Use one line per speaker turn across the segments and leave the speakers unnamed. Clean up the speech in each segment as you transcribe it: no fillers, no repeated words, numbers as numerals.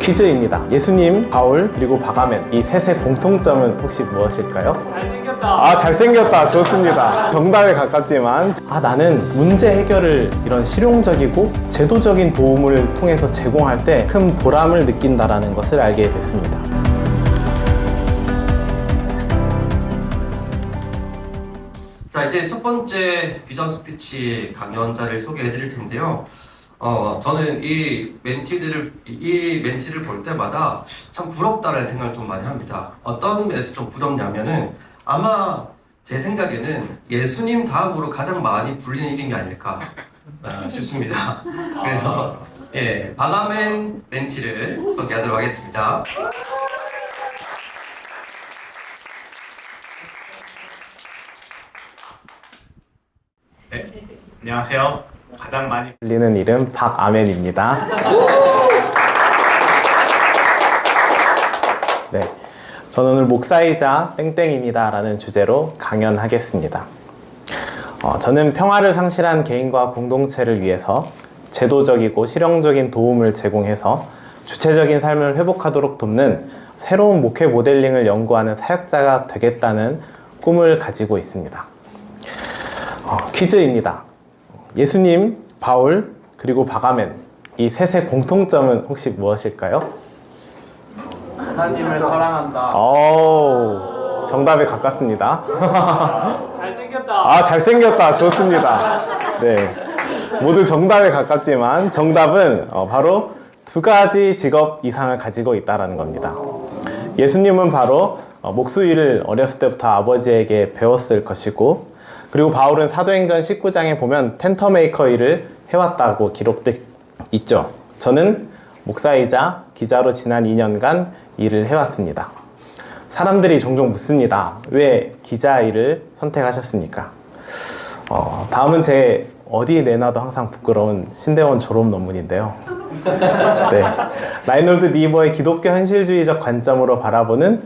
퀴즈입니다. 예수님, 바울, 그리고 바가멘, 이 셋의 공통점은 혹시 무엇일까요?
잘생겼다.
잘생겼다. 좋습니다. 정답에 가깝지만 나는 문제 해결을 이런 실용적이고 제도적인 도움을 통해서 제공할 때 큰 보람을 느낀다라는 것을 알게 됐습니다.
자, 이제 첫 번째 비전 스피치 강연자를 소개해 드릴 텐데요. 저는 이 멘티를 볼 때마다 참 부럽다라는 생각을 좀 많이 합니다. 어떤 면에서 좀 부럽냐면은 아마 제 생각에는 예수님 다음으로 가장 많이 불리는 이름이 아닐까 싶습니다. 그래서 바가멘 멘티를 소개하도록 하겠습니다.
네, 안녕하세요. 가장 많이
불리는 이름 박아멘입니다. 네, 저는 오늘 목사이자 땡땡입니다 라는 주제로 강연하겠습니다. 저는 평화를 상실한 개인과 공동체를 위해서 제도적이고 실용적인 도움을 제공해서 주체적인 삶을 회복하도록 돕는 새로운 목회 모델링을 연구하는 사역자가 되겠다는 꿈을 가지고 있습니다. 퀴즈입니다. 예수님, 바울, 그리고 바가멘, 이 셋의 공통점은 혹시 무엇일까요?
하나님을 사랑한다.
정답에 가깝습니다.
잘생겼다.
잘생겼다. 좋습니다. 네, 모두 정답에 가깝지만 정답은 바로 두 가지 직업 이상을 가지고 있다는 겁니다. 예수님은 바로 목수일을 어렸을 때부터 아버지에게 배웠을 것이고, 그리고 바울은 사도행전 19장에 보면 텐터메이커 일을 해왔다고 기록돼 있죠. 저는 목사이자 기자로 지난 2년간 일을 해왔습니다. 사람들이 종종 묻습니다. 왜 기자 일을 선택하셨습니까? 다음은 제 어디 내놔도 항상 부끄러운 신대원 졸업 논문인데요. 네, 라이놀드 니버의 기독교 현실주의적 관점으로 바라보는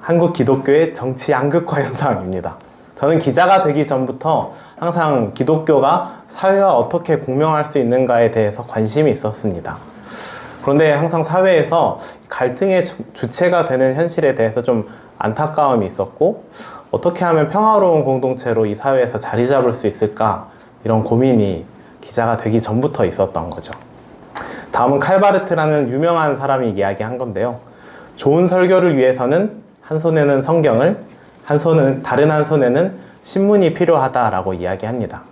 한국 기독교의 정치 양극화 현상입니다. 저는 기자가 되기 전부터 항상 기독교가 사회와 어떻게 공명할 수 있는가에 대해서 관심이 있었습니다. 그런데 항상 사회에서 갈등의 주체가 되는 현실에 대해서 좀 안타까움이 있었고, 어떻게 하면 평화로운 공동체로 이 사회에서 자리 잡을 수 있을까, 이런 고민이 기자가 되기 전부터 있었던 거죠. 다음은 칼바르트라는 유명한 사람이 이야기한 건데요. 좋은 설교를 위해서는 한 손에는 성경을, 다른 한 손에는 신문이 필요하다라고 이야기합니다.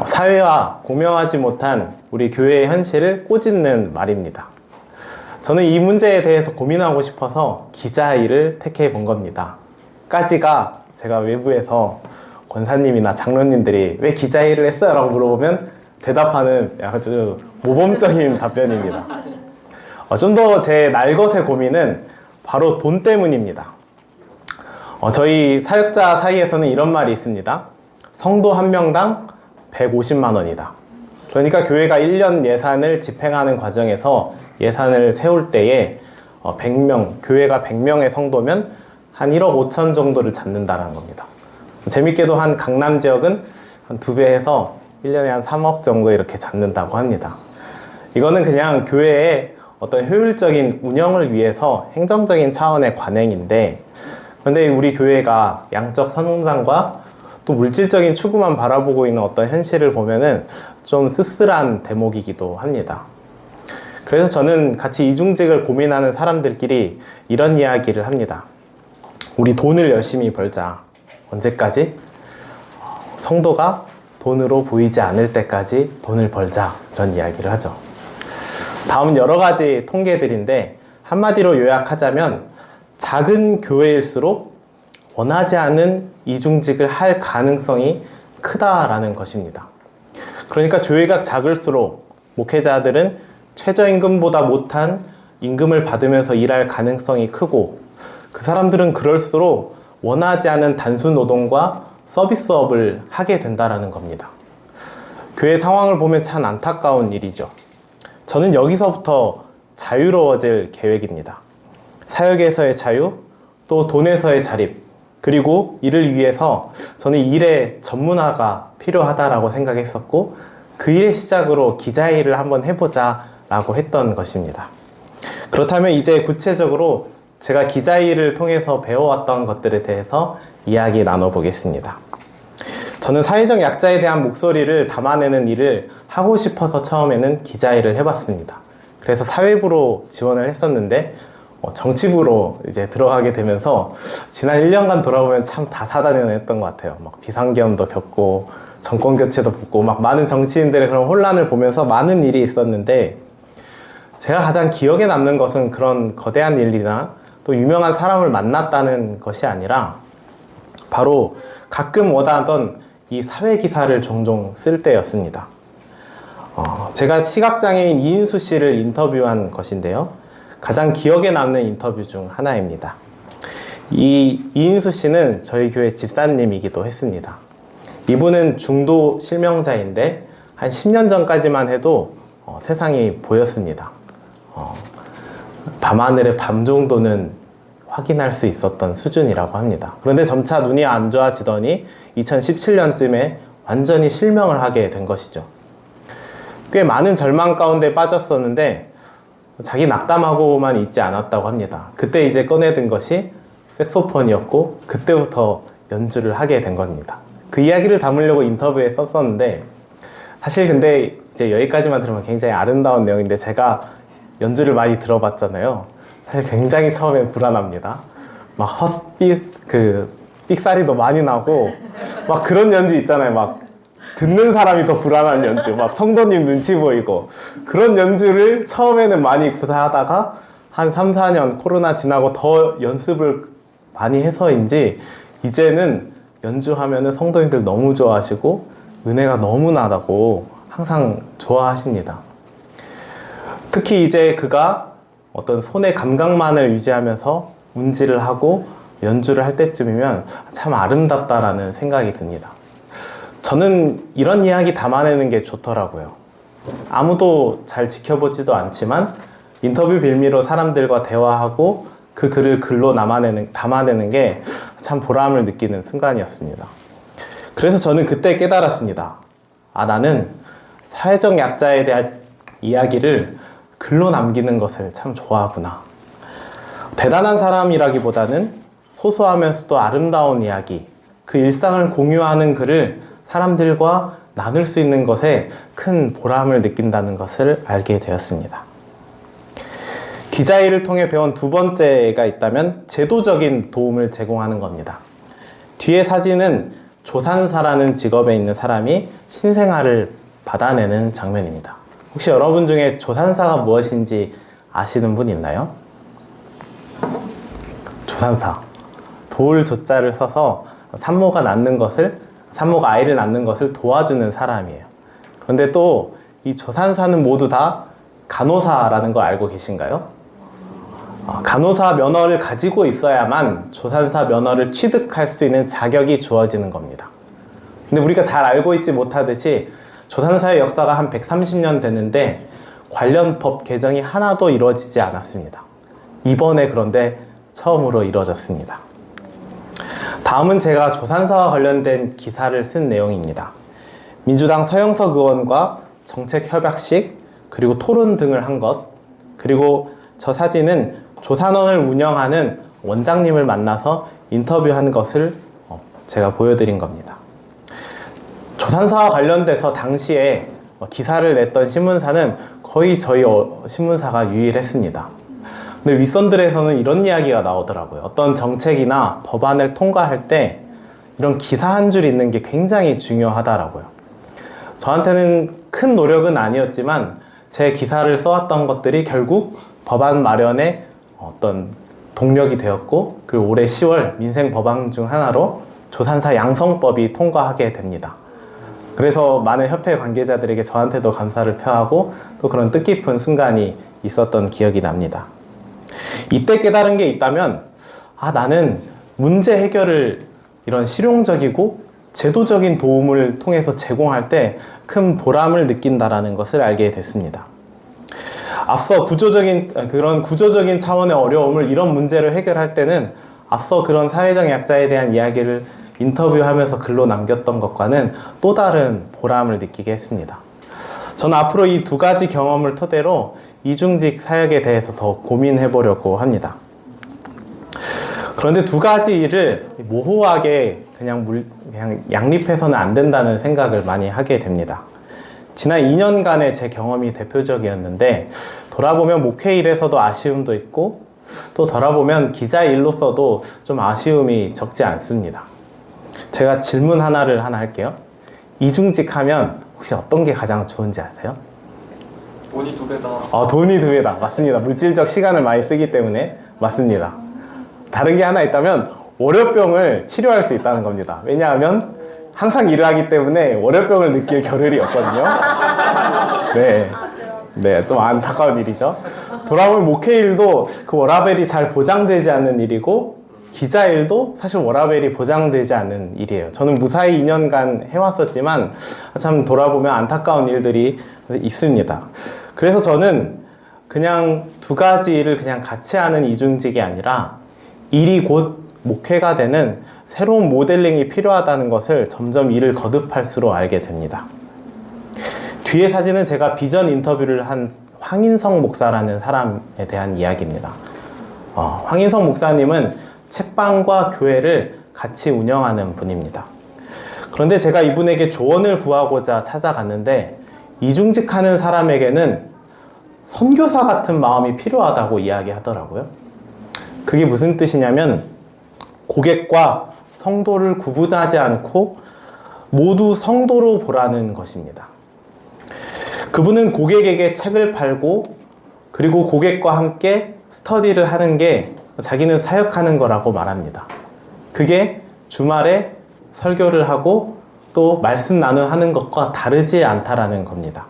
사회와 공명하지 못한 우리 교회의 현실을 꼬집는 말입니다. 저는 이 문제에 대해서 고민하고 싶어서 기자 일을 택해 본 겁니다. 까지가 제가 외부에서 권사님이나 장로님들이 왜 기자 일을 했어요? 라고 물어보면 대답하는 아주 모범적인 답변입니다. 좀 더 제 날것의 고민은 바로 돈 때문입니다. 저희 사역자 사이에서는 이런 말이 있습니다. 성도 한 명당 150만 원이다. 그러니까 교회가 1년 예산을 집행하는 과정에서 예산을 세울 때에 100명, 교회가 100명의 성도면 한 1억 5천 정도를 잡는다는 겁니다. 재밌게도 한 강남 지역은 한 2배 해서 1년에 한 3억 정도 이렇게 잡는다고 합니다. 이거는 그냥 교회의 어떤 효율적인 운영을 위해서 행정적인 차원의 관행인데, 그런데 우리 교회가 양적 성장과 또 물질적인 추구만 바라보고 있는 어떤 현실을 보면은 좀 씁쓸한 대목이기도 합니다. 그래서 저는 같이 이중직을 고민하는 사람들끼리 이런 이야기를 합니다. 우리 돈을 열심히 벌자. 언제까지? 성도가 돈으로 보이지 않을 때까지 돈을 벌자. 이런 이야기를 하죠. 다음은 여러 가지 통계들인데, 한마디로 요약하자면 작은 교회일수록 원하지 않은 이중직을 할 가능성이 크다라는 것입니다. 그러니까 교회가 작을수록 목회자들은 최저임금보다 못한 임금을 받으면서 일할 가능성이 크고, 그 사람들은 그럴수록 원하지 않은 단순 노동과 서비스업을 하게 된다는 겁니다. 교회 상황을 보면 참 안타까운 일이죠. 저는 여기서부터 자유로워질 계획입니다. 사역에서의 자유, 또 돈에서의 자립, 그리고 이를 위해서 저는 일의 전문화가 필요하다라고 생각했었고, 그 일의 시작으로 기자 일을 한번 해보자 라고 했던 것입니다. 그렇다면 이제 구체적으로 제가 기자 일을 통해서 배워왔던 것들에 대해서 이야기 나눠보겠습니다. 저는 사회적 약자에 대한 목소리를 담아내는 일을 하고 싶어서 처음에는 기자 일을 해봤습니다. 그래서 사회부로 지원을 했었는데 정치부로 이제 들어가게 되면서 지난 1년간 돌아보면 참 다사다난했던 것 같아요. 막 비상계엄도 겪고 정권 교체도 겪고 막 많은 정치인들의 그런 혼란을 보면서 많은 일이 있었는데 제가 가장 기억에 남는 것은 그런 거대한 일이나 또 유명한 사람을 만났다는 것이 아니라 바로 가끔 오다던 이 사회 기사를 종종 쓸 때였습니다. 제가 시각장애인 이인수 씨를 인터뷰한 것인데요. 가장 기억에 남는 인터뷰 중 하나입니다. 이 이인수 씨는 저희 교회 집사님이기도 했습니다. 이분은 중도 실명자인데 한 10년 전까지만 해도 세상이 보였습니다. 밤하늘의 밤 정도는 확인할 수 있었던 수준이라고 합니다. 그런데 점차 눈이 안 좋아지더니 2017년쯤에 완전히 실명을 하게 된 것이죠. 꽤 많은 절망 가운데 빠졌었는데 자기 낙담하고만 있지 않았다고 합니다. 그때 이제 꺼내든 것이 색소폰이었고 그때부터 연주를 하게 된 겁니다. 그 이야기를 담으려고 인터뷰에 썼었는데 사실 근데 이제 여기까지만 들으면 굉장히 아름다운 내용인데 제가 연주를 많이 들어봤잖아요. 사실 굉장히 처음엔 불안합니다. 막 삑사리도 많이 나고 막 그런 연주 있잖아요. 막 듣는 사람이 더 불안한 연주, 막 성도님 눈치 보이고 그런 연주를 처음에는 많이 구사하다가 한 3, 4년 코로나 지나고 더 연습을 많이 해서인지 이제는 연주하면은 성도님들 너무 좋아하시고 은혜가 너무 나다고 항상 좋아하십니다. 특히 이제 그가 어떤 손의 감각만을 유지하면서 운지를 하고 연주를 할 때쯤이면 참 아름답다라는 생각이 듭니다. 저는 이런 이야기 담아내는 게 좋더라고요. 아무도 잘 지켜보지도 않지만 인터뷰 빌미로 사람들과 대화하고 그 글을 글로 담아내는 게 참 보람을 느끼는 순간이었습니다. 그래서 저는 그때 깨달았습니다. 나는 사회적 약자에 대한 이야기를 글로 남기는 것을 참 좋아하구나. 대단한 사람이라기보다는 소소하면서도 아름다운 이야기, 그 일상을 공유하는 글을 사람들과 나눌 수 있는 것에 큰 보람을 느낀다는 것을 알게 되었습니다. 기자 일을 통해 배운 두 번째가 있다면 제도적인 도움을 제공하는 겁니다. 뒤에 사진은 조산사라는 직업에 있는 사람이 신생아를 받아내는 장면입니다. 혹시 여러분 중에 조산사가 무엇인지 아시는 분 있나요? 조산사. 도울 조자를 써서 산모가 아이를 낳는 것을 도와주는 사람이에요. 그런데 또 이 조산사는 모두 다 간호사라는 걸 알고 계신가요? 간호사 면허를 가지고 있어야만 조산사 면허를 취득할 수 있는 자격이 주어지는 겁니다. 근데 우리가 잘 알고 있지 못하듯이 조산사의 역사가 한 130년 됐는데 관련 법 개정이 하나도 이루어지지 않았습니다. 이번에 그런데 처음으로 이루어졌습니다. 다음은 제가 조산사와 관련된 기사를 쓴 내용입니다. 민주당 서영석 의원과 정책협약식, 그리고 토론 등을 한 것, 그리고 저 사진은 조산원을 운영하는 원장님을 만나서 인터뷰한 것을 제가 보여드린 겁니다. 조산사와 관련돼서 당시에 기사를 냈던 신문사는 거의 저희 신문사가 유일했습니다. 근데 윗선들에서는 이런 이야기가 나오더라고요. 어떤 정책이나 법안을 통과할 때 이런 기사 한 줄 있는 게 굉장히 중요하다라고요. 저한테는 큰 노력은 아니었지만 제 기사를 써왔던 것들이 결국 법안 마련에 어떤 동력이 되었고, 그 올해 10월 민생 법안 중 하나로 조산사 양성법이 통과하게 됩니다. 그래서 많은 협회 관계자들에게 저한테도 감사를 표하고 또 그런 뜻깊은 순간이 있었던 기억이 납니다. 이때 깨달은 게 있다면 나는 문제 해결을 이런 실용적이고 제도적인 도움을 통해서 제공할 때 큰 보람을 느낀다라는 것을 알게 됐습니다. 앞서 그런 구조적인 차원의 어려움을 이런 문제를 해결할 때는 앞서 그런 사회적 약자에 대한 이야기를 인터뷰하면서 글로 남겼던 것과는 또 다른 보람을 느끼게 했습니다. 저는 앞으로 이 두 가지 경험을 토대로 이중직 사역에 대해서 더 고민해 보려고 합니다. 그런데 두 가지 일을 모호하게 그냥 양립해서는 안 된다는 생각을 많이 하게 됩니다. 지난 2년간의 제 경험이 대표적이었는데, 돌아보면 목회 일에서도 아쉬움도 있고, 또 돌아보면 기자 일로서도 좀 아쉬움이 적지 않습니다. 제가 질문 하나 할게요. 이중직 하면 혹시 어떤 게 가장 좋은지 아세요?
돈이 2배다.
돈이 2배다. 맞습니다. 물질적 시간을 많이 쓰기 때문에 맞습니다. 다른 게 하나 있다면 월요병을 치료할 수 있다는 겁니다. 왜냐하면 항상 일을 하기 때문에 월요병을 느낄 겨를이 없거든요. 네, 또 안타까운 일이죠. 돌아보면 목회 일도 그 워라밸이 잘 보장되지 않는 일이고, 기자 일도 사실 워라밸이 보장되지 않는 일이에요. 저는 무사히 2년간 해왔었지만 참 돌아보면 안타까운 일들이 있습니다. 그래서 저는 그냥 두 가지 일을 그냥 같이 하는 이중직이 아니라 일이 곧 목회가 되는 새로운 모델링이 필요하다는 것을 점점 일을 거듭할수록 알게 됩니다. 뒤에 사진은 제가 비전 인터뷰를 한 황인성 목사라는 사람에 대한 이야기입니다. 황인성 목사님은 책방과 교회를 같이 운영하는 분입니다. 그런데 제가 이분에게 조언을 구하고자 찾아갔는데, 이중직하는 사람에게는 선교사 같은 마음이 필요하다고 이야기하더라고요. 그게 무슨 뜻이냐면, 고객과 성도를 구분하지 않고 모두 성도로 보라는 것입니다. 그분은 고객에게 책을 팔고, 그리고 고객과 함께 스터디를 하는 게 자기는 사역하는 거라고 말합니다. 그게 주말에 설교를 하고 또 말씀 나누는 것과 다르지 않다라는 겁니다.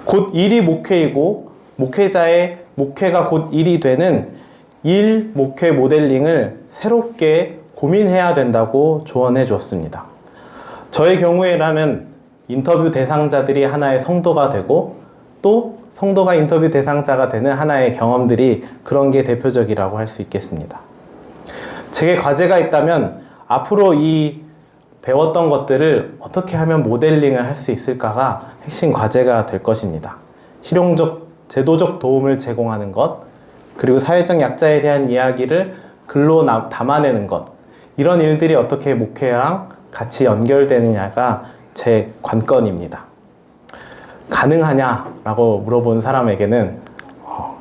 곧 일이 목회이고, 목회자의 목회가 곧 일이 되는 일 목회 모델링을 새롭게 고민해야 된다고 조언해 주었습니다. 저의 경우에라면 인터뷰 대상자들이 하나의 성도가 되고, 또 성도가 인터뷰 대상자가 되는 하나의 경험들이 그런 게 대표적이라고 할 수 있겠습니다. 제게 과제가 있다면 앞으로 이 배웠던 것들을 어떻게 하면 모델링을 할 수 있을까가 핵심 과제가 될 것입니다. 실용적, 제도적 도움을 제공하는 것, 그리고 사회적 약자에 대한 이야기를 글로 담아내는 것, 이런 일들이 어떻게 목회랑 같이 연결되느냐가 제 관건입니다. 가능하냐라고 물어본 사람에게는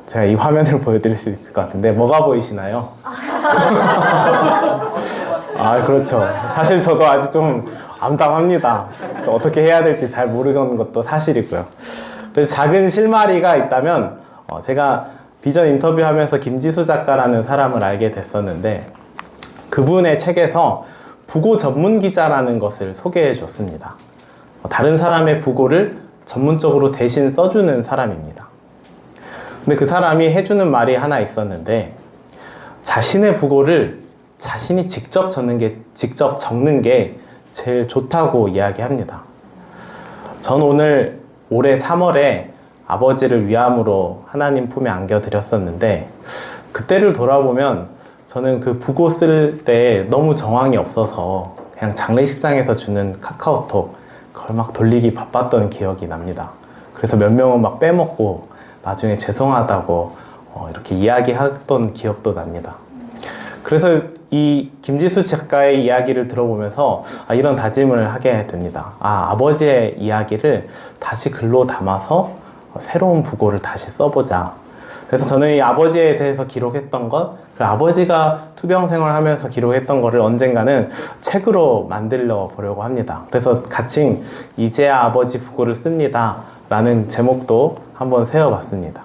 제가 이 화면을 보여드릴 수 있을 것 같은데, 뭐가 보이시나요? 그렇죠. 사실 저도 아직 좀 암담합니다. 또 어떻게 해야 될지 잘 모르는 것도 사실이고요. 그래서 작은 실마리가 있다면, 제가 비전 인터뷰하면서 김지수 작가라는 사람을 알게 됐었는데, 그분의 책에서 부고 전문 기자라는 것을 소개해 줬습니다. 다른 사람의 부고를 전문적으로 대신 써주는 사람입니다. 근데 그 사람이 해주는 말이 하나 있었는데, 자신의 부고를 자신이 직접 적는 게 제일 좋다고 이야기합니다. 전 오늘 올해 3월에 아버지를 위암으로 하나님 품에 안겨드렸었는데, 그때를 돌아보면 저는 그 부고 쓸 때 너무 정황이 없어서 그냥 장례식장에서 주는 카카오톡 그걸 막 돌리기 바빴던 기억이 납니다. 그래서 몇 명은 막 빼먹고 나중에 죄송하다고 이렇게 이야기했던 기억도 납니다. 그래서 이 김지수 작가의 이야기를 들어보면서 이런 다짐을 하게 됩니다. 아버지의 이야기를 다시 글로 담아서 새로운 부고를 다시 써보자. 그래서 저는 이 아버지에 대해서 기록했던 것, 그 아버지가 투병 생활하면서 기록했던 거를 언젠가는 책으로 만들어 보려고 합니다. 그래서 가칭 이제야 아버지 부고를 씁니다 라는 제목도 한번 세워봤습니다.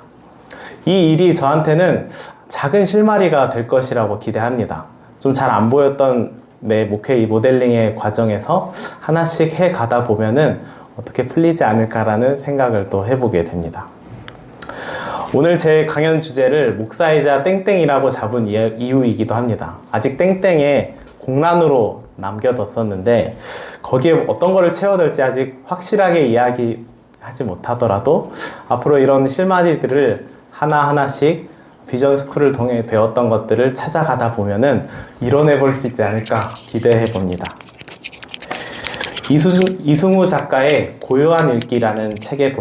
이 일이 저한테는 작은 실마리가 될 것이라고 기대합니다. 좀 잘 안 보였던 내 목회 모델링의 과정에서 하나씩 해 가다 보면은 어떻게 풀리지 않을까라는 생각을 또 해보게 됩니다. 오늘 제 강연 주제를 목사이자 땡땡이라고 잡은 이유이기도 합니다. 아직 땡땡에 공란으로 남겨뒀었는데, 거기에 어떤 거를 채워둘지 아직 확실하게 이야기하지 못하더라도 앞으로 이런 실마리들을 하나하나씩 비전 스쿨을 통해 배웠던 것들을 찾아가다 보면은 이뤄내볼 수 있지 않을까 기대해 봅니다. 이승우 작가의 고요한 읽기라는 책에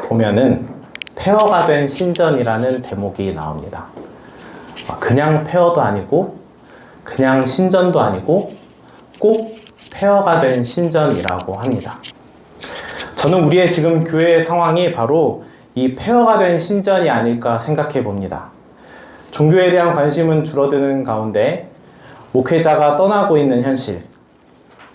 보면은 폐허가 된 신전이라는 대목이 나옵니다. 그냥 폐허도 아니고 그냥 신전도 아니고 꼭 폐허가 된 신전이라고 합니다. 저는 우리의 지금 교회의 상황이 바로 이 폐허가 된 신전이 아닐까 생각해 봅니다. 종교에 대한 관심은 줄어드는 가운데 목회자가 떠나고 있는 현실,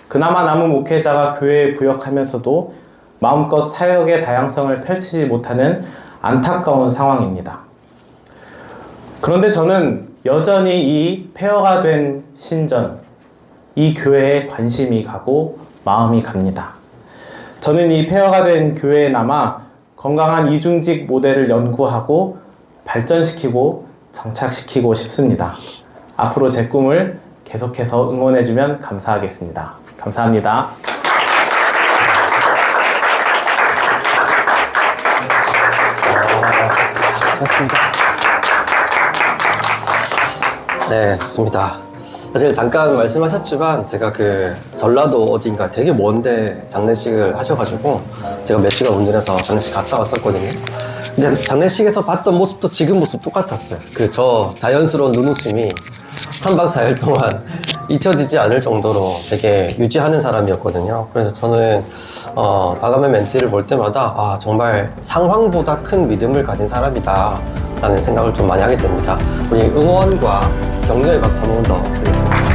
그나마 남은 목회자가 교회에 부역하면서도 마음껏 사역의 다양성을 펼치지 못하는 안타까운 상황입니다. 그런데 저는 여전히 이 폐허가 된 신전, 이 교회에 관심이 가고 마음이 갑니다. 저는 이 폐허가 된 교회에 남아 건강한 이중직 모델을 연구하고 발전시키고 정착시키고 싶습니다. 앞으로 제 꿈을 계속해서 응원해주면 감사하겠습니다. 감사합니다.
좋습니다. 네, 좋습니다. 사실 잠깐 말씀하셨지만 제가 그 전라도 어딘가 되게 먼데 장례식을 하셔가지고 제가 몇 시간 운전해서 장례식 갔다 왔었거든요. 근데 장례식에서 봤던 모습도 지금 모습 똑같았어요. 그 저 자연스러운 눈웃음이 3박 4일 동안 잊혀지지 않을 정도로 되게 유지하는 사람이었거든요. 그래서 저는 바가메 멘티를 볼 때마다 아 정말 상황보다 큰 믿음을 가진 사람이다 라는 생각을 좀 많이 하게 됩니다. 우리 응원과 격려의 박수 한번 더 드리겠습니다.